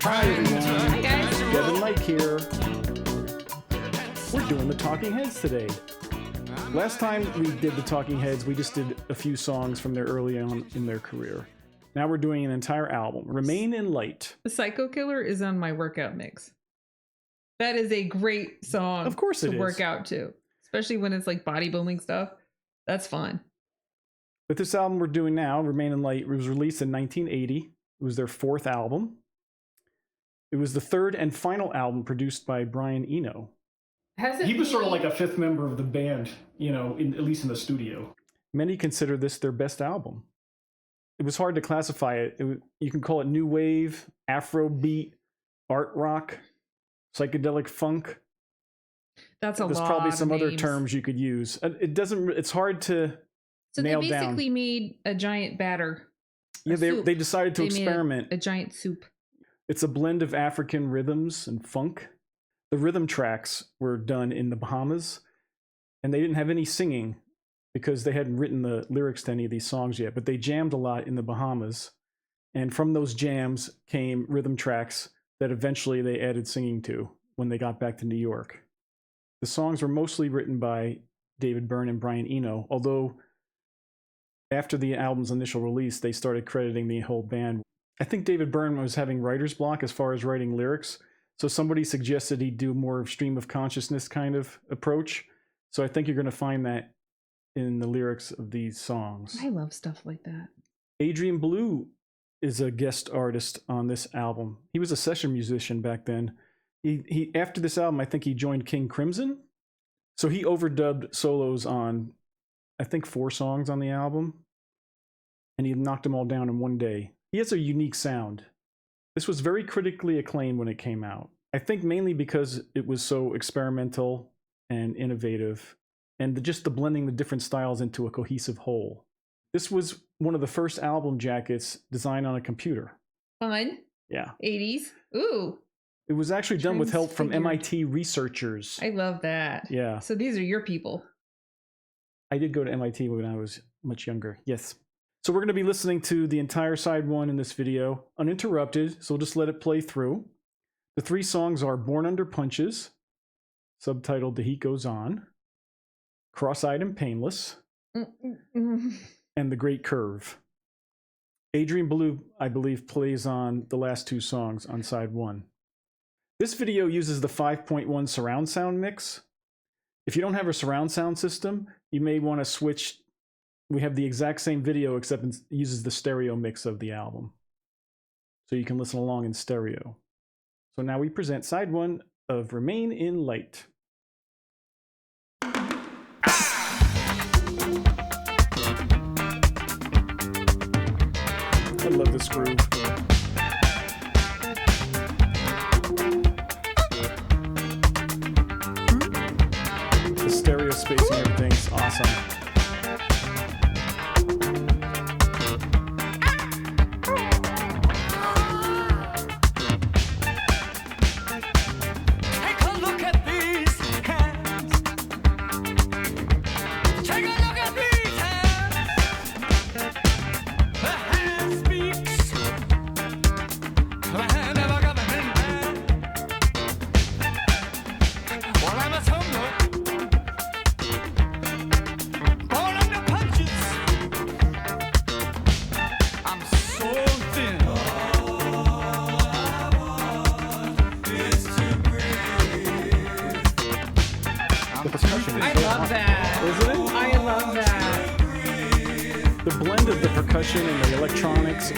Hi everyone, Hi guys. Devin Mike here. We're doing the Talking Heads today. Last time we did the Talking Heads, we just did a few songs from their early on in their career. Now we're doing an entire album, Remain in Light. The Psycho Killer is on my workout mix. That is a great song Of course it to is. work out to, especially when it's like bodybuilding stuff. That's fun. But this album we're doing now, Remain in Light, was released in 1980. It was their fourth album. It was the third and final album produced by Brian Eno. He was sort of like a fifth member of the band, at least in the studio. Many consider this their best album. It was hard to classify it. You can call it new wave, Afrobeat, art rock, psychedelic funk. That's a lot. There's probably of some other names. terms you could use. It's hard to nail down. So they basically made a giant batter. Yeah, soup. they decided to They made experiment. a giant soup. It's a blend of African rhythms and funk. The rhythm tracks were done in the Bahamas, and they didn't have any singing because they hadn't written the lyrics to any of these songs yet, but they jammed a lot in the Bahamas. And from those jams came rhythm tracks that eventually they added singing to when they got back to New York. The songs were mostly written by David Byrne and Brian Eno, although after the album's initial release, they started crediting the whole band. I think David Byrne was having writer's block as far as writing lyrics, so somebody suggested he do more of stream of consciousness kind of approach. So I think you're going to find that in the lyrics of these songs. I love stuff like that. Adrian Belew is a guest artist on this album. He was a session musician back then. He after this album, I think he joined King Crimson. So he overdubbed solos on, I think, 4 songs on the album. And he knocked them all down in one day. He has a unique sound. This was very critically acclaimed when it came out. I think mainly because it was so experimental and innovative, and just the blending the different styles into a cohesive whole. This was one of the first album jackets designed on a computer. Fun. Yeah. 80s. Ooh. It was actually done with help from Transfigured. MIT researchers. I love that. Yeah. So these are your people. I did go to MIT when I was much younger. Yes. So we're going to be listening to the entire side 1 in this video, uninterrupted, so we'll just let it play through. The 3 songs are Born Under Punches, subtitled The Heat Goes On, Crosseyed and Painless, and The Great Curve. Adrian Belew, I believe, plays on the last 2 songs on side 1. This video uses the 5.1 surround sound mix. If you don't have a surround sound system, you may want to switch. We have the exact same video, except it uses the stereo mix of the album. So you can listen along in stereo. So now we present side 1 of Remain in Light. I love this groove. The stereo spacing, everything's awesome. I love that. Isn't it? I love that. The blend of the percussion and the electronics.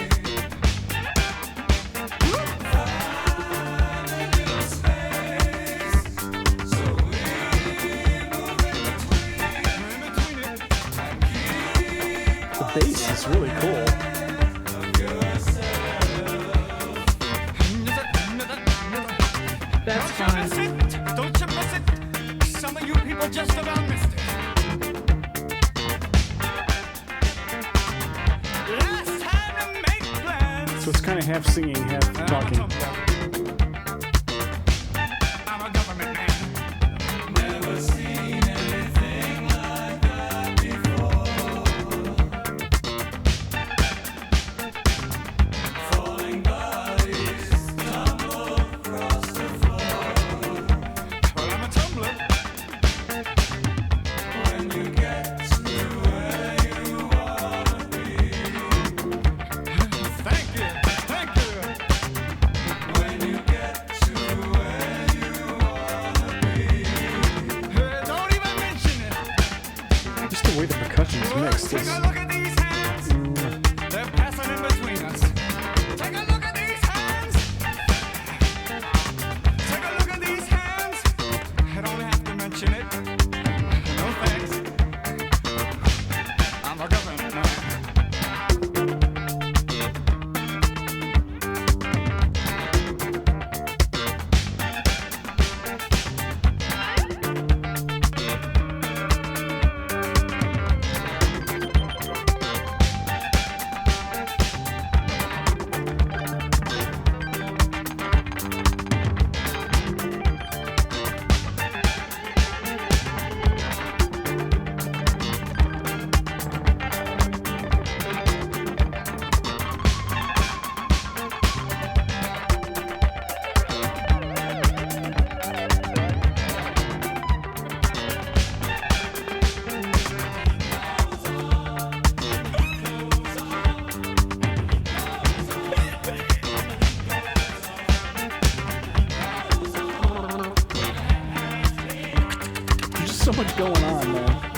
The bass is really cool. That's fun. Don't you miss it? Some of you people just about missed it. Last time to make plans. So it's kind of half singing, half talking. I'm a government man. Never seen anything like that before. much going on, man.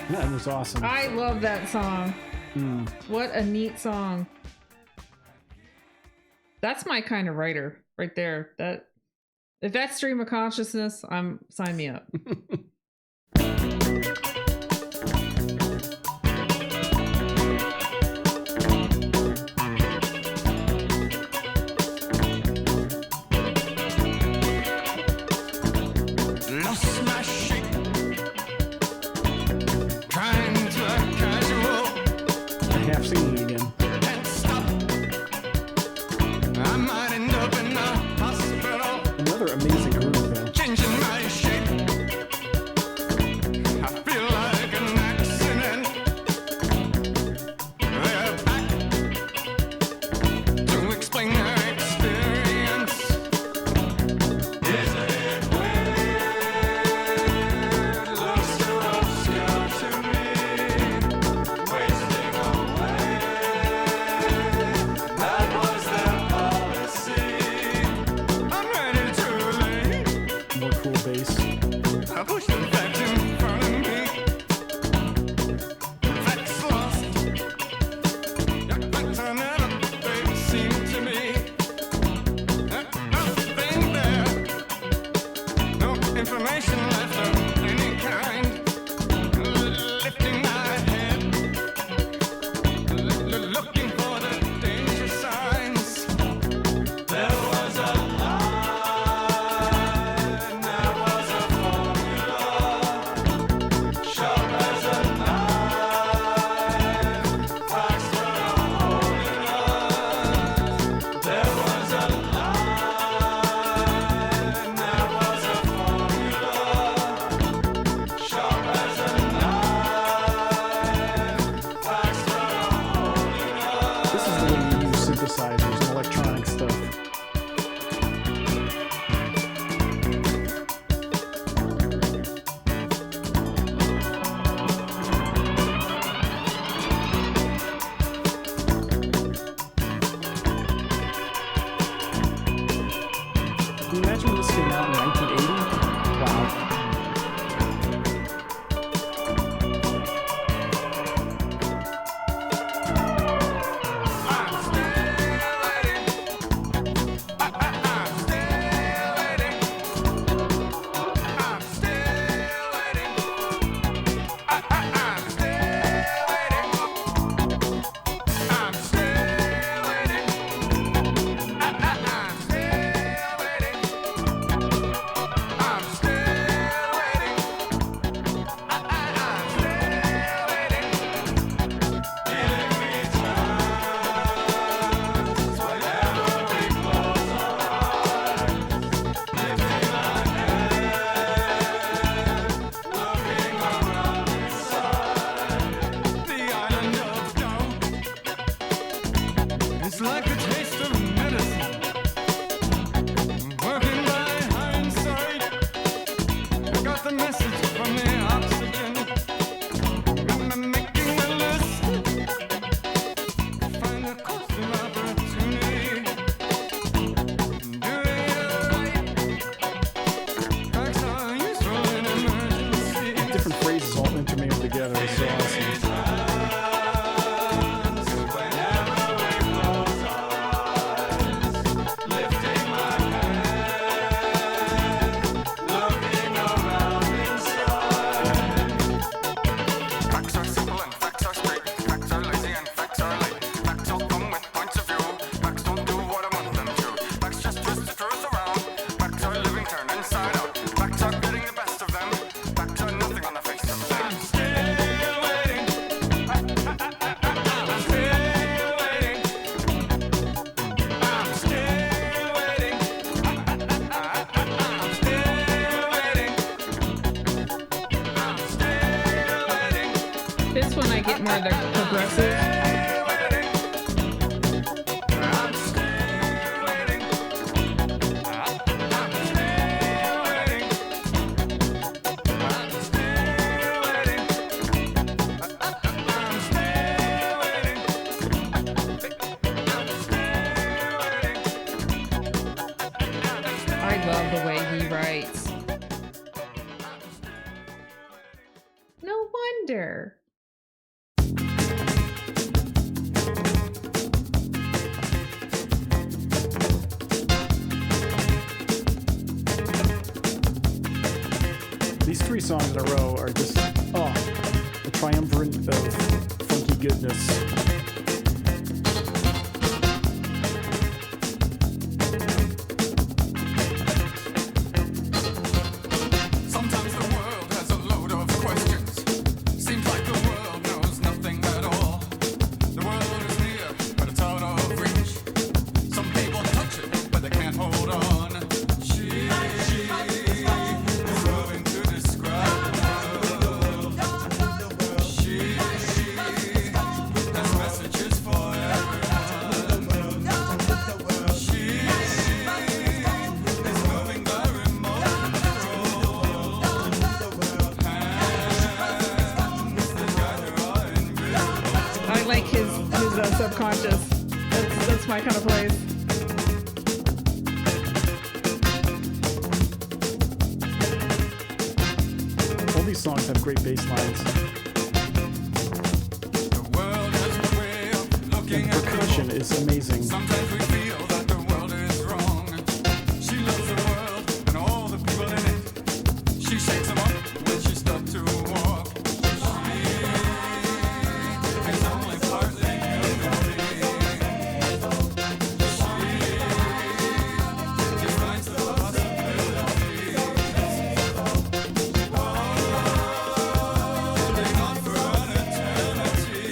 That was awesome. I love that song. What a neat song. That's my kind of writer right there. That if that's stream of consciousness, sign me up. Lost my shape, trying to act casual I have seen it again. and stop. I might end up in the hospital, Another amazing groove, though. changing my shape. when I get more of the progressive. I love the way he writes. No wonder. These 3 songs in a row are just, oh, the triumvirate of funky goodness. Sometimes the world has a load of questions. Seems like the world knows nothing at all. The world is near, but it's out of reach. Some people touch it, but they can't hold on. She is going to describe the world. She has messages for everyone. She is moving the remote control. I like his subconscious. That's my kind of place. All these songs have great bass lines. The world has a way of looking And at percussion people. is amazing. Sometimes we feel that the world is wrong. She loves the world and all the people in it. She shakes them up when she starts to walk. She is only partly human. She defines the possibilities. Holding on for an eternity.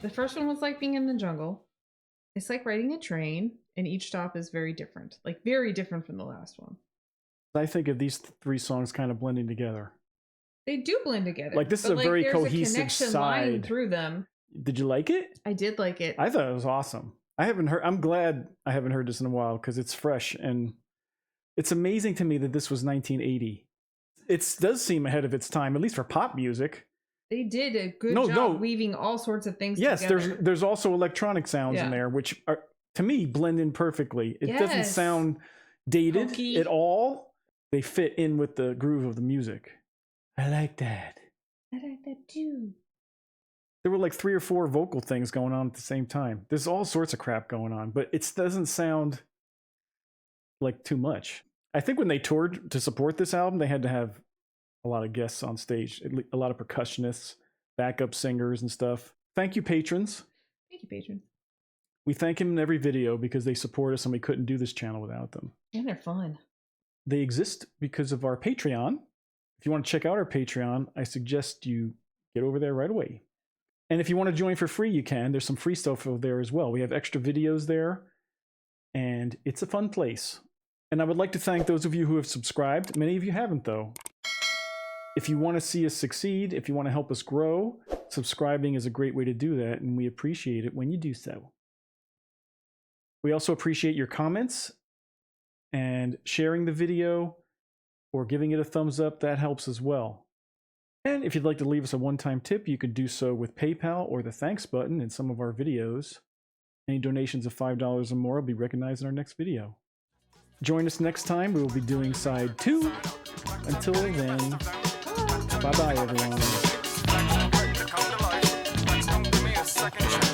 The first one was like being in the jungle. It's like riding a train, and each stop is very different. Like very different from the last one. I think of these three songs kind of blending together. They do blend together. Like, this is but, a very there's cohesive a connection line side. through them. Did you like it? I did like it. I thought it was awesome. I'm glad I haven't heard this in a while because it's fresh, and it's amazing to me that this was 1980. It does seem ahead of its time, at least for pop music. They did a good job weaving all sorts of things together. Yes, there's also electronic sounds in there, which are, to me, blend in perfectly. It doesn't sound dated Hokey. at all. They fit in with the groove of the music. I like that. I like that too. There were like 3 or 4 vocal things going on at the same time. There's all sorts of crap going on, but it doesn't sound like too much. I think when they toured to support this album, they had to have a lot of guests on stage, a lot of percussionists, backup singers and stuff. Thank you, patrons. Thank you, patrons. We thank them in every video because they support us and we couldn't do this channel without them. And they're fun. They exist because of our Patreon. If you want to check out our Patreon, I suggest you get over there right away. And if you want to join for free, you can. There's some free stuff over there as well. We have extra videos there, and it's a fun place. And I would like to thank those of you who have subscribed. Many of you haven't, though. If you want to see us succeed, if you want to help us grow, subscribing is a great way to do that, and we appreciate it when you do so. We also appreciate your comments and sharing the video or giving it a thumbs up. That helps as well. And if you'd like to leave us a one-time tip, you could do so with PayPal or the thanks button in some of our videos. Any donations of $5 or more will be recognized in our next video. Join us next time. We will be doing side 2. Until then, bye-bye, everyone. Come to life. Don't give me a second chance.